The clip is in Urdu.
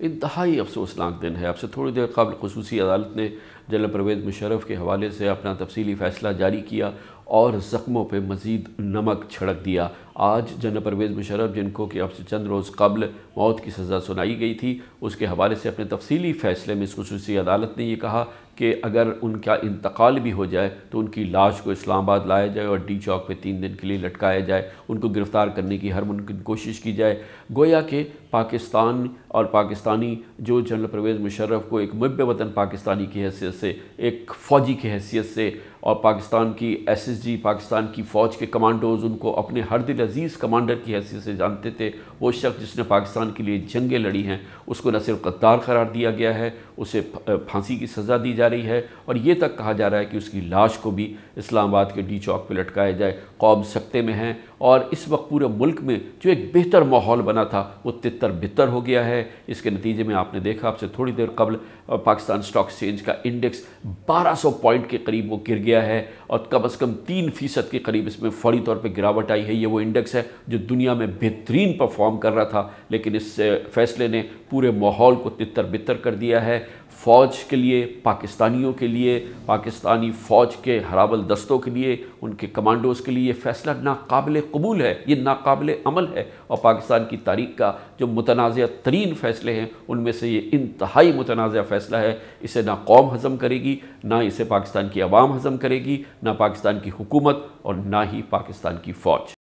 انتہائی افسوسناک دن ہے۔ اب سے تھوڑی دیر قبل خصوصی عدالت نے جنرل پرویز مشرف کے حوالے سے اپنا تفصیلی فیصلہ جاری کیا اور زخموں پہ مزید نمک چھڑک دیا۔ آج جنرل پرویز مشرف، جن کو کہ اب سے چند روز قبل موت کی سزا سنائی گئی تھی، اس کے حوالے سے اپنے تفصیلی فیصلے میں اس خصوصی عدالت نے یہ کہا کہ اگر ان کا انتقال بھی ہو جائے تو ان کی لاش کو اسلام آباد لایا جائے اور ڈی چوک پہ 3 دن کے لیے لٹکایا جائے، ان کو گرفتار کرنے کی ہر ممکن کوشش کی جائے۔ گویا کہ پاکستان اور پاکستانی جو جنرل پرویز مشرف کو ایک محب وطن پاکستانی کی حیثیت سے، ایک فوجی کی حیثیت سے، اور پاکستان کی ایس ایس جی، پاکستان کی فوج کے کمانڈوز ان کو اپنے ہر دل عزیز کمانڈر کی حیثیت سے جانتے تھے، وہ شخص جس نے پاکستان کے لیے جنگیں لڑی ہیں، اس کو نہ صرف غدار قرار دیا گیا ہے، اسے پھانسی کی سزا دی جا رہی ہے، اور یہ تک کہا جا رہا ہے کہ اس کی لاش کو بھی اسلام آباد کے ڈی چوک پہ لٹکایا جائے۔ قوم سکتے میں ہیں، اور اس وقت پورے ملک میں جو ایک بہتر ماحول بنا تھا وہ تتر بتر ہو گیا ہے۔ اس کے نتیجے میں آپ نے دیکھا اب سے تھوڑی دیر قبل پاکستان اسٹاک ایکسچینج کا انڈیکس 1200 پوائنٹ کے قریب وہ گر گیا ہے، اور کم از کم 3% کے قریب اس میں فوری طور پہ گراوٹ آئی ہے۔ یہ وہ انڈیکس ہے جو دنیا میں بہترین پرفارم کر رہا تھا، لیکن اس فیصلے نے پورے ماحول کو تتر بتر کر دیا ہے۔ فوج کے لیے، پاکستانیوں کے لیے، پاکستانی فوج کے ہراول دستوں کے لیے، ان کے کمانڈوز کے لیے یہ فیصلہ ناقابل قبول ہے، یہ ناقابل عمل ہے، اور پاکستان کی تاریخ کا جو متنازع ترین فیصلے ہیں ان میں سے یہ انتہائی متنازع فیصلہ ہے۔ اسے نہ قوم ہضم کرے گی، نہ اسے پاکستان کی عوام ہضم کرے گی، نہ پاکستان کی حکومت، اور نہ ہی پاکستان کی فوج۔